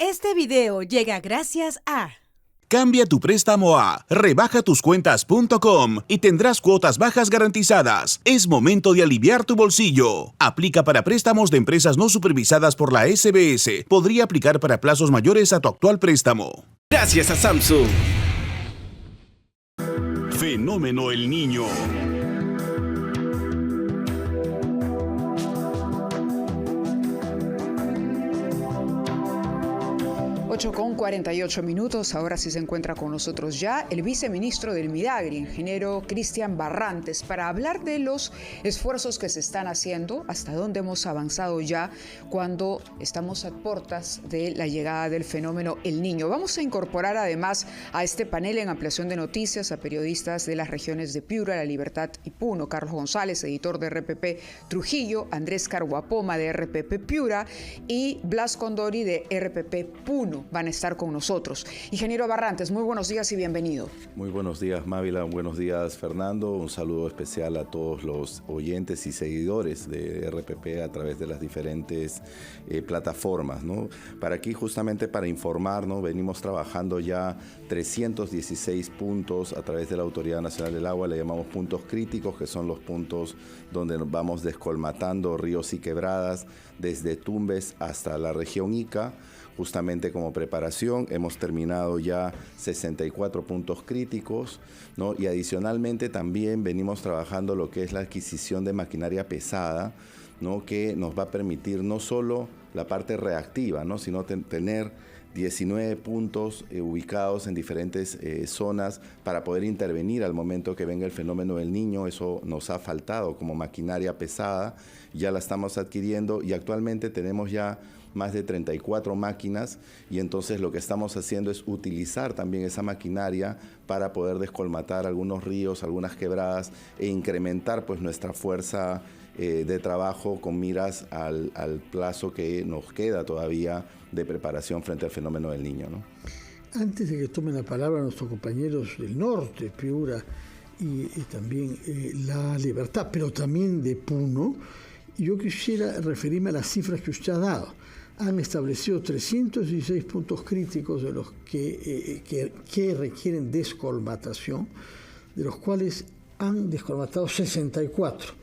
Este video llega gracias a... Cambia tu préstamo a rebajatoscuentas.com y tendrás cuotas bajas garantizadas. Es momento de aliviar tu bolsillo. Aplica para préstamos de empresas no supervisadas por la SBS. Podría aplicar para plazos mayores a tu actual préstamo. Gracias a Samsung. Fenómeno El Niño. 8:48. Ahora sí se encuentra con nosotros ya el viceministro del Midagri, ingeniero Cristian Barrantes, para hablar de los esfuerzos que se están haciendo, hasta dónde hemos avanzado ya cuando estamos a puertas de la llegada del fenómeno El Niño. Vamos a incorporar además a este panel en ampliación de noticias a periodistas de las regiones de Piura, La Libertad y Puno: Carlos González, editor de RPP Trujillo; Andrés Carguapoma, de RPP Piura; y Blas Condori, de RPP Puno. Van a estar con nosotros. Ingeniero Barrantes, muy buenos días y bienvenido. Muy buenos días, Mávila. Buenos días, Fernando. Un saludo especial a todos los oyentes y seguidores de RPP a través de las diferentes plataformas, ¿no? Para aquí, justamente para informar, ¿no? Venimos trabajando ya 316 puntos a través de la Autoridad Nacional del Agua. Le llamamos puntos críticos, que son los puntos donde nos vamos descolmatando ríos y quebradas desde Tumbes hasta la región Ica. Justamente como preparación hemos terminado ya 64 puntos críticos, ¿no? Y adicionalmente también venimos trabajando lo que es la adquisición de maquinaria pesada, ¿no? Que nos va a permitir no solo la parte reactiva, ¿no? Sino tener 19 puntos ubicados en diferentes zonas para poder intervenir al momento que venga el fenómeno del Niño. Eso nos ha faltado como maquinaria pesada, ya la estamos adquiriendo y actualmente tenemos ya más de 34 máquinas, y entonces lo que estamos haciendo es utilizar también esa maquinaria para poder descolmatar algunos ríos, algunas quebradas, e incrementar pues nuestra fuerza de trabajo con miras al plazo que nos queda todavía de preparación frente al fenómeno del Niño, ¿no? Antes de que tomen la palabra nuestros compañeros del norte, Piura y también La Libertad, pero también de Puno, yo quisiera referirme a las cifras que usted ha dado. Han establecido 316 puntos críticos de los que requieren descolmatación, de los cuales han descolmatado 64.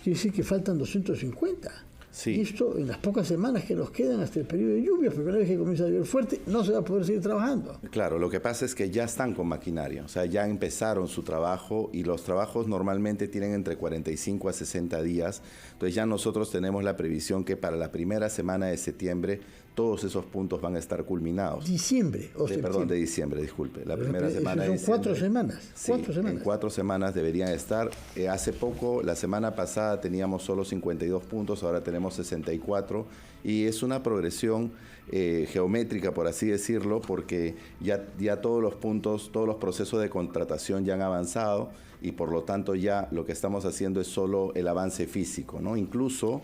Quiere decir que faltan 250. Sí. Y esto en las pocas semanas que nos quedan hasta el periodo de lluvias, porque una vez que comienza a llover fuerte, no se va a poder seguir trabajando. Claro, lo que pasa es que ya están con maquinaria, o sea, ya empezaron su trabajo, y los trabajos normalmente tienen entre 45 a 60 días. Entonces ya nosotros tenemos la previsión que para la primera semana de septiembre todos esos puntos van a estar culminados. Diciembre o septiembre. Perdón, de diciembre, disculpe. La primera semana de son diciembre. 4 semanas. Sí, 4 semanas. en 4 semanas deberían estar. Hace poco, la semana pasada, teníamos solo 52 puntos, ahora tenemos 64. Y es una progresión geométrica, por así decirlo, porque ya todos los puntos, todos los procesos de contratación ya han avanzado, y por lo tanto ya lo que estamos haciendo es solo el avance físico, ¿no? Incluso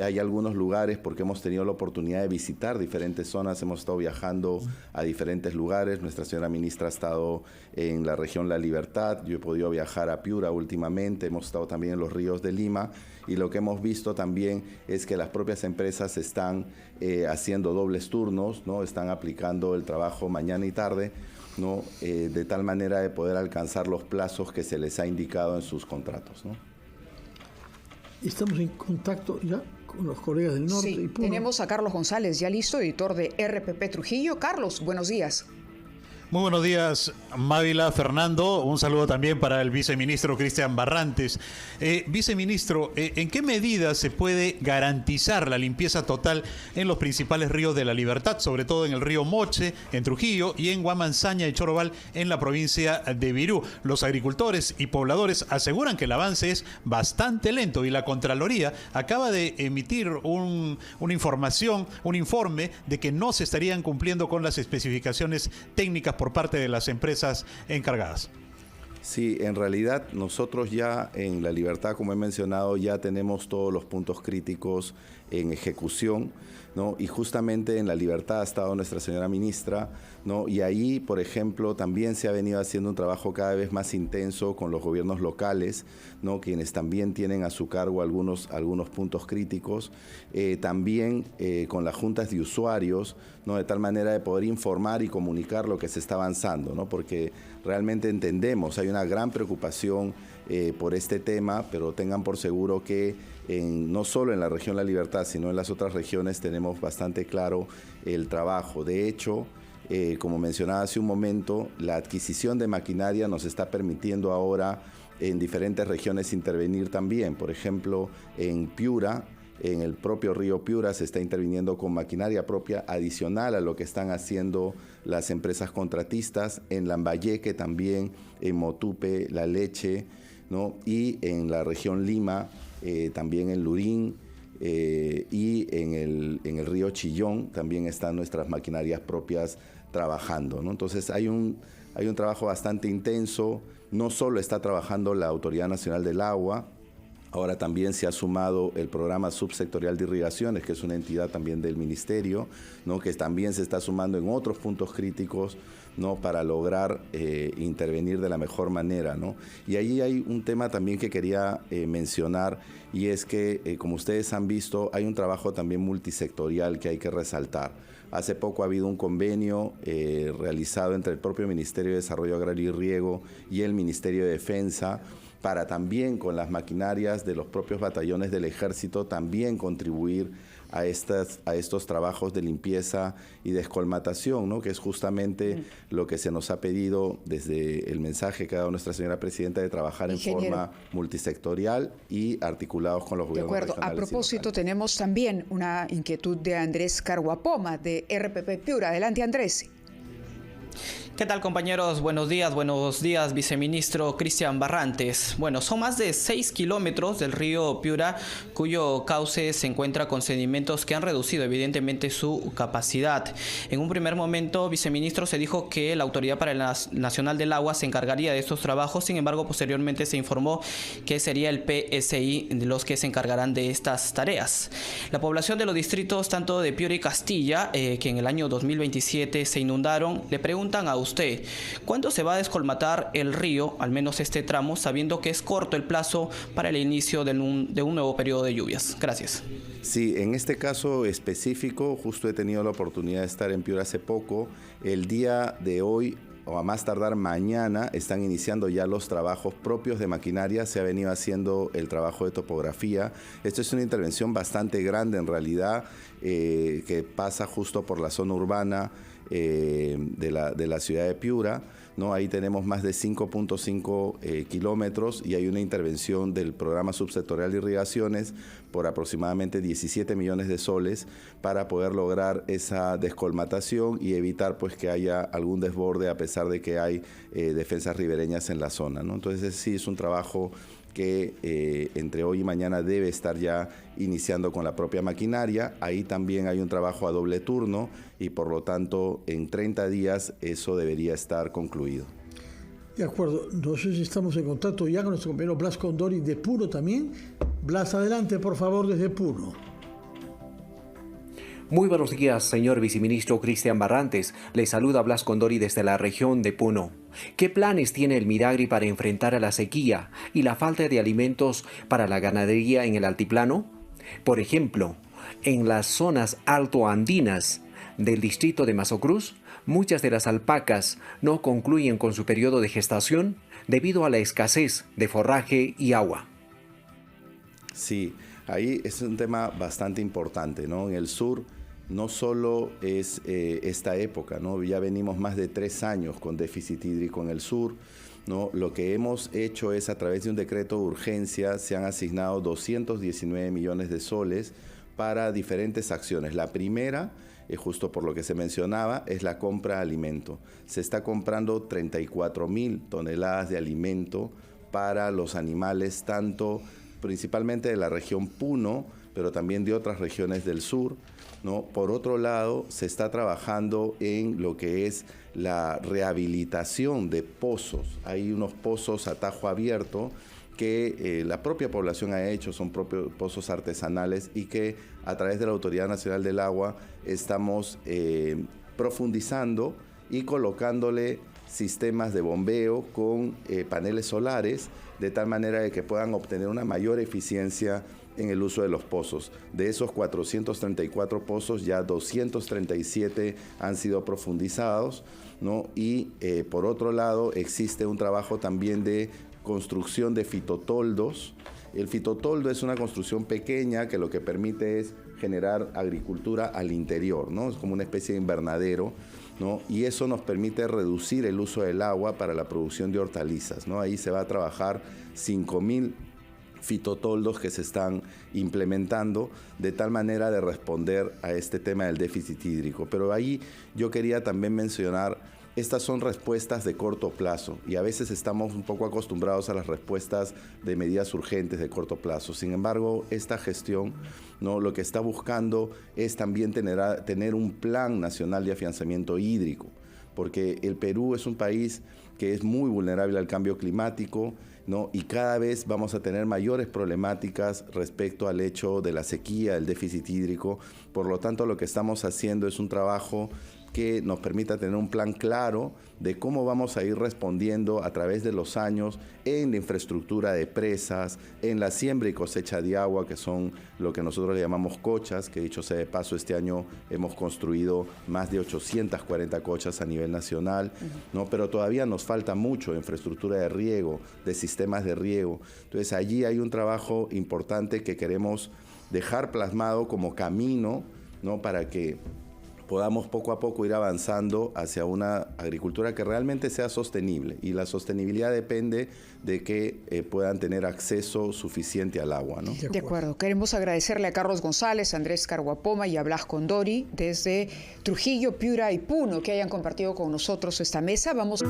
hay algunos lugares, porque hemos tenido la oportunidad de visitar diferentes zonas, hemos estado viajando a diferentes lugares. Nuestra señora ministra ha estado en la región La Libertad, yo he podido viajar a Piura últimamente, hemos estado también en los ríos de Lima, y lo que hemos visto también es que las propias empresas están haciendo dobles turnos, ¿no? Están aplicando el trabajo mañana y tarde, ¿no? De tal manera de poder alcanzar los plazos que se les ha indicado en sus contratos, ¿no? Estamos en contacto ya con los colegas del norte. Sí, y Puno. tenemos a Carlos González ya listo, editor de RPP Trujillo. Carlos, buenos días. Muy buenos días, Mávila, Fernando. Un saludo también para el viceministro Cristian Barrantes. Viceministro, ¿en qué medida se puede garantizar la limpieza total en los principales ríos de La Libertad, sobre todo en el río Moche, en Trujillo, y en Guamanzaña y Chorobal, en la provincia de Virú? Los agricultores y pobladores aseguran que el avance es bastante lento, y la Contraloría acaba de emitir una información, un informe de que no se estarían cumpliendo con las especificaciones técnicas por parte de las empresas encargadas. Sí, en realidad nosotros ya en La Libertad, como he mencionado, ya tenemos todos los puntos críticos en ejecución, ¿no? Y justamente en La Libertad ha estado nuestra señora ministra, ¿no? Y ahí, por ejemplo, también se ha venido haciendo un trabajo cada vez más intenso con los gobiernos locales, ¿no? Quienes también tienen a su cargo algunos puntos críticos, también con las juntas de usuarios, ¿no? De tal manera de poder informar y comunicar lo que se está avanzando, ¿no? Porque realmente entendemos, hay una gran preocupación por este tema, pero tengan por seguro que no solo en la región La Libertad, sino en las otras regiones tenemos bastante claro el trabajo. De hecho, como mencionaba hace un momento, la adquisición de maquinaria nos está permitiendo ahora en diferentes regiones intervenir también. Por ejemplo, en Piura, en el propio río Piura, se está interviniendo con maquinaria propia adicional a lo que están haciendo las empresas contratistas. En Lambayeque también, en Motupe, La Leche, ¿no? Y en la región Lima, también en Lurín y en el río Chillón también están nuestras maquinarias propias trabajando, ¿no? Entonces hay un trabajo bastante intenso. No solo está trabajando la Autoridad Nacional del Agua, ahora también se ha sumado el Programa Subsectorial de Irrigaciones, que es una entidad también del Ministerio, ¿no? Que también se está sumando en otros puntos críticos, ¿no? Para lograr intervenir de la mejor manera, ¿no? Y ahí hay un tema también que quería mencionar, y es que, como ustedes han visto, hay un trabajo también multisectorial que hay que resaltar. Hace poco ha habido un convenio realizado entre el propio Ministerio de Desarrollo Agrario y Riego y el Ministerio de Defensa, para también con las maquinarias de los propios batallones del Ejército también contribuir a estos trabajos de limpieza y descolmatación, ¿no? Que es justamente lo que se nos ha pedido desde el mensaje que ha dado nuestra señora Presidenta de trabajar en forma multisectorial y articulados con los gobiernos regionales. De acuerdo. A propósito, tenemos también una inquietud de Andrés Carguapoma, de RPP Piura. Adelante, Andrés. ¿Qué tal, compañeros? Buenos días, viceministro Cristian Barrantes. Bueno, son más de 6 kilómetros del río Piura, cuyo cauce se encuentra con sedimentos que han reducido evidentemente su capacidad. En un primer momento, viceministro, se dijo que la Autoridad Nacional del Agua se encargaría de estos trabajos. Sin embargo, posteriormente se informó que sería el PSI los que se encargarán de estas tareas. La población de los distritos tanto de Piura y Castilla, que en el año 2027 se inundaron, le preguntan a usted, ¿cuándo se va a descolmatar el río, al menos este tramo, sabiendo que es corto el plazo para el inicio de un nuevo periodo de lluvias? Gracias. Sí, en este caso específico, justo he tenido la oportunidad de estar en Piura hace poco. El día de hoy, o a más tardar mañana, están iniciando ya los trabajos propios de maquinaria. Se ha venido haciendo el trabajo de topografía. Esto es una intervención bastante grande en realidad, que pasa justo por la zona urbana de la ciudad de Piura, ¿no? Ahí tenemos más de 5.5 kilómetros y hay una intervención del Programa Subsectorial de Irrigaciones por aproximadamente 17 millones de soles para poder lograr esa descolmatación y evitar pues que haya algún desborde, a pesar de que hay defensas ribereñas en la zona, ¿no? Entonces sí es un trabajo que entre hoy y mañana debe estar ya iniciando con la propia maquinaria. Ahí también hay un trabajo a doble turno y por lo tanto en 30 días eso debería estar concluido. De acuerdo, no sé si estamos en contacto ya con nuestro compañero Blas Condori de Puno también. Blas, adelante por favor desde Puno. Muy buenos días, señor viceministro Cristian Barrantes. Le saluda Blas Condori desde la región de Puno. ¿Qué planes tiene el Midagri para enfrentar a la sequía y la falta de alimentos para la ganadería en el altiplano? Por ejemplo, en las zonas altoandinas del distrito de Mazocruz, muchas de las alpacas no concluyen con su periodo de gestación debido a la escasez de forraje y agua. Sí, ahí es un tema bastante importante, ¿no? En el sur no solo es esta época, ¿no? Ya venimos más de 3 años con déficit hídrico en el sur, ¿no? Lo que hemos hecho es, a través de un decreto de urgencia, se han asignado 219 millones de soles para diferentes acciones. La primera, justo por lo que se mencionaba, es la compra de alimento. Se está comprando 34,000 toneladas de alimento para los animales, principalmente de la región Puno, pero también de otras regiones del sur, ¿no? Por otro lado, se está trabajando en lo que es la rehabilitación de pozos. Hay unos pozos a tajo abierto, que la propia población ha hecho, son propios pozos artesanales y que a través de la Autoridad Nacional del Agua estamos profundizando y colocándole sistemas de bombeo con paneles solares, de tal manera de que puedan obtener una mayor eficiencia en el uso de los pozos. De esos 434 pozos, ya 237 han sido profundizados, ¿no? Y por otro lado, existe un trabajo también de construcción de fitotoldos. El fitotoldo es una construcción pequeña que lo que permite es generar agricultura al interior, ¿no? Es como una especie de invernadero, ¿no? Y eso nos permite reducir el uso del agua para la producción de hortalizas, ¿no? Ahí se va a trabajar 5.000 fitotoldos que se están implementando de tal manera de responder a este tema del déficit hídrico. Pero ahí yo quería también mencionar, estas son respuestas de corto plazo y a veces estamos un poco acostumbrados a las respuestas de medidas urgentes de corto plazo. Sin embargo, esta gestión, ¿no?, lo que está buscando es también tener un plan nacional de afianzamiento hídrico, porque el Perú es un país que es muy vulnerable al cambio climático, ¿no? Y cada vez vamos a tener mayores problemáticas respecto al hecho de la sequía, del déficit hídrico. Por lo tanto, lo que estamos haciendo es un trabajo que nos permita tener un plan claro de cómo vamos a ir respondiendo a través de los años en la infraestructura de presas, en la siembra y cosecha de agua, que son lo que nosotros le llamamos cochas, que dicho sea de paso, este año hemos construido más de 840 cochas a nivel nacional, ¿no? Pero todavía nos falta mucho de infraestructura de riego, de sistemas de riego. Entonces allí hay un trabajo importante que queremos dejar plasmado como camino, ¿no?, para que podamos poco a poco ir avanzando hacia una agricultura que realmente sea sostenible. Y la sostenibilidad depende de que puedan tener acceso suficiente al agua, ¿no? De acuerdo. Queremos agradecerle a Carlos González, Andrés Carguapoma y a Blas Condori desde Trujillo, Piura y Puno que hayan compartido con nosotros esta mesa. Vamos.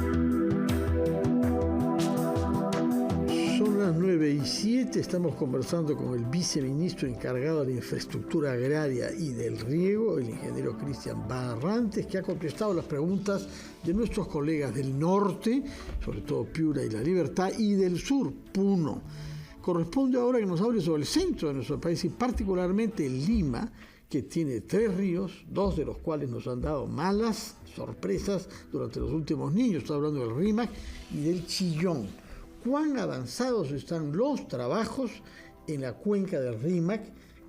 Son las 9:07, estamos conversando con el viceministro encargado de la infraestructura agraria y del riego, el ingeniero Cristian Barrantes, que ha contestado las preguntas de nuestros colegas del norte, sobre todo Piura y La Libertad, y del sur, Puno. Corresponde ahora que nos hable sobre el centro de nuestro país y particularmente Lima, que tiene 3 ríos, 2 de los cuales nos han dado malas sorpresas durante los últimos años. Estoy hablando del Rímac y del Chillón. ¿Cuán avanzados están los trabajos en la cuenca del Rímac,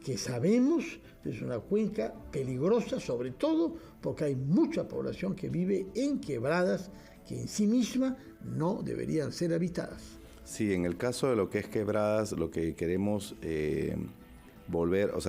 que sabemos es una cuenca peligrosa, sobre todo porque hay mucha población que vive en quebradas que en sí misma no deberían ser habitadas? Sí, en el caso de lo que es quebradas, lo que queremos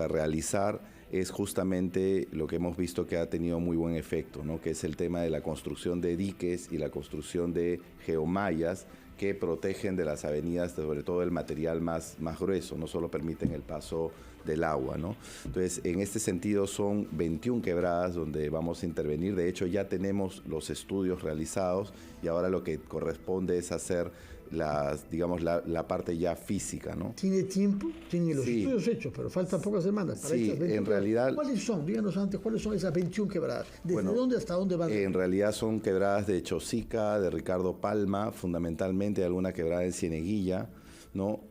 realizar es justamente lo que hemos visto que ha tenido muy buen efecto, ¿no?, que es el tema de la construcción de diques y la construcción de geomallas que protegen de las avenidas, sobre todo el material más grueso, no solo permiten el paso del agua, ¿no? Entonces, en este sentido son 21 quebradas donde vamos a intervenir. De hecho, ya tenemos los estudios realizados y ahora lo que corresponde es hacer la parte ya física, ¿no? ¿Tiene tiempo? Tiene los estudios hechos, pero faltan pocas semanas para sí, en realidad. ¿Cuáles son? Díganos antes, ¿cuáles son esas 21 quebradas? ¿Desde dónde hasta dónde van? En realidad son quebradas de Chosica, de Ricardo Palma, fundamentalmente alguna quebrada en Cieneguilla, ¿no?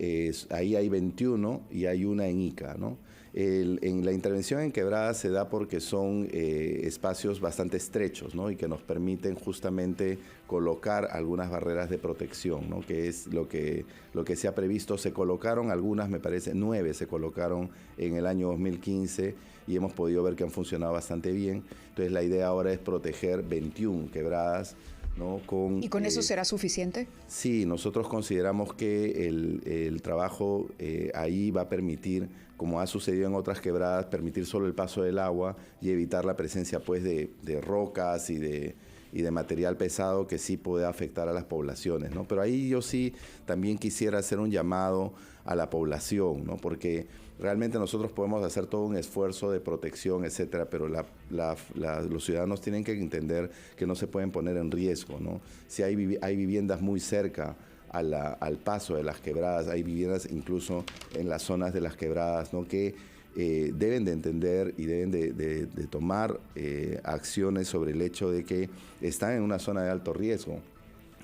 Ahí hay 21 y hay una en Ica, ¿no? En la intervención en quebradas se da porque son espacios bastante estrechos, ¿no?, y que nos permiten justamente colocar algunas barreras de protección, ¿no?, que es lo que se ha previsto. Se colocaron algunas, me parece 9 se colocaron en el año 2015 y hemos podido ver que han funcionado bastante bien. Entonces la idea ahora es proteger 21 quebradas, ¿no? ¿Y con eso será suficiente? Sí, nosotros consideramos que el trabajo ahí va a permitir, como ha sucedido en otras quebradas, permitir solo el paso del agua y evitar la presencia, pues, de rocas y de material pesado que sí puede afectar a las poblaciones, ¿no? Pero ahí yo sí también quisiera hacer un llamado a la población, ¿no?, porque realmente nosotros podemos hacer todo un esfuerzo de protección, etcétera, pero los ciudadanos tienen que entender que no se pueden poner en riesgo, ¿no? Si hay viviendas muy cerca al paso de las quebradas, hay viviendas incluso en las zonas de las quebradas, ¿no?, que deben de entender y deben de tomar acciones sobre el hecho de que están en una zona de alto riesgo.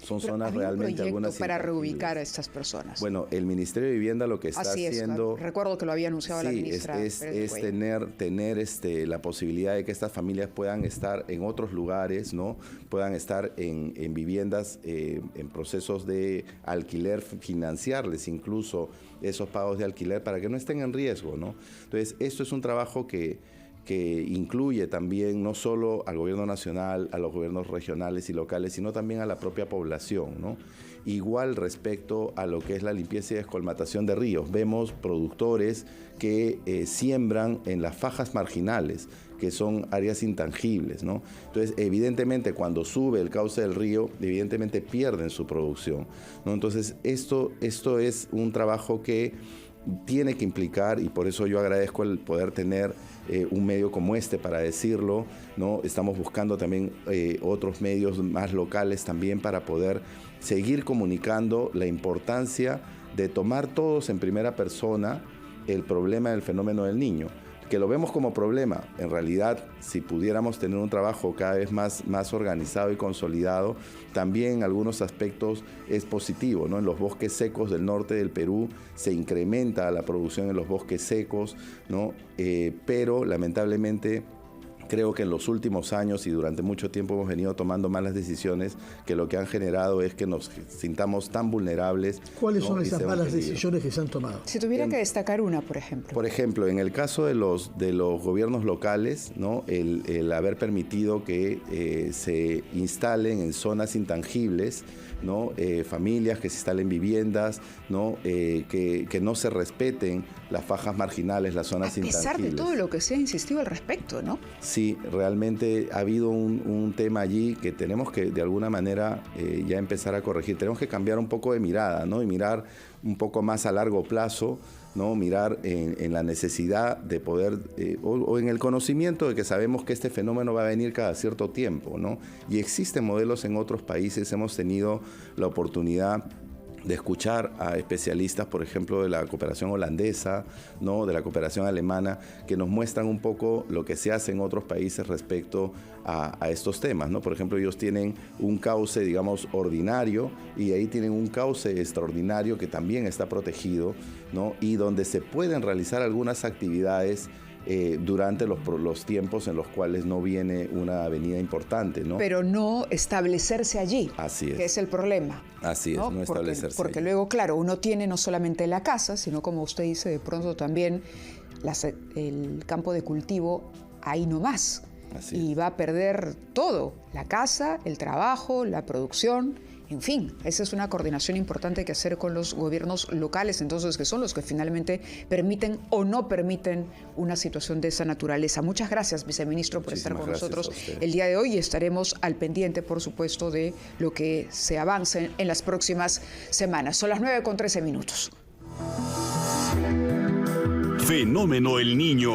Son Pero zonas había realmente un algunas proyecto para intangibles. reubicar a estas personas. Bueno, el Ministerio de Vivienda lo que está Así es, haciendo... recuerdo que lo había anunciado la Sí, ministra. es Pérez Cuellar. tener la posibilidad de que estas familias puedan estar en otros lugares, ¿no? Puedan estar en viviendas, en procesos de alquiler, financiarles incluso esos pagos de alquiler para que no estén en riesgo, ¿no? Entonces, esto es un trabajo que incluye también no solo al gobierno nacional, a los gobiernos regionales y locales, sino también a la propia población, ¿no? Igual respecto a lo que es la limpieza y descolmatación de ríos. Vemos productores que siembran en las fajas marginales, que son áreas intangibles, ¿no? Entonces, evidentemente, cuando sube el cauce del río, evidentemente pierden su producción, ¿no? Entonces, esto es un trabajo que tiene que implicar, y por eso yo agradezco el poder tener un medio como este para decirlo, ¿no? Estamos buscando también otros medios más locales también para poder seguir comunicando la importancia de tomar todos en primera persona el problema del fenómeno del niño, que lo vemos como problema. En realidad, si pudiéramos tener un trabajo cada vez más organizado y consolidado, también en algunos aspectos es positivo, ¿no? En los bosques secos del norte del Perú se incrementa la producción en los bosques secos, ¿no? Pero lamentablemente creo que en los últimos años y durante mucho tiempo hemos venido tomando malas decisiones que lo que han generado es que nos sintamos tan vulnerables. ¿Cuáles ¿no? son Y esas seamos malas perdidos. decisiones que se han tomado? Si tuviera que destacar una, por ejemplo. Por ejemplo, en el caso de los gobiernos locales, ¿no? El haber permitido que se instalen en zonas intangibles, ¿no? Familias que se instalen viviendas, ¿no? Que no se respeten las fajas marginales, las zonas intangibles. A pesar de todo lo que se ha insistido al respecto, ¿no? Sí, realmente ha habido un tema allí que tenemos que de alguna manera ya empezar a corregir. Tenemos que cambiar un poco de mirada, ¿no? Y mirar un poco más a largo plazo, ¿no? Mirar en la necesidad de poder, o en el conocimiento de que sabemos que este fenómeno va a venir cada cierto tiempo, ¿no? Y existen modelos en otros países, hemos tenido la oportunidad de escuchar a especialistas, por ejemplo, de la cooperación holandesa, ¿no? De la cooperación alemana, que nos muestran un poco lo que se hace en otros países respecto a estos temas, ¿no? Por ejemplo, ellos tienen un cauce, digamos, ordinario, y ahí tienen un cauce extraordinario que también está protegido, ¿no? Y donde se pueden realizar algunas actividades durante los tiempos en los cuales no viene una avenida importante, ¿no? Pero no establecerse allí. Así es. Que es el problema. Así es, no establecerse porque allí. luego, claro, uno tiene no solamente la casa, sino, como usted dice, de pronto también el campo de cultivo ahí nomás. Así y es. va a perder todo, la casa, el trabajo, la producción, en fin, esa es una coordinación importante que hacer con los gobiernos locales, entonces, que son los que finalmente permiten o no permiten una situación de esa naturaleza. Muchas gracias, viceministro, por estar con nosotros el día de hoy, y estaremos al pendiente, por supuesto, de lo que se avance en las próximas semanas. Son las 9:13. Fenómeno El Niño.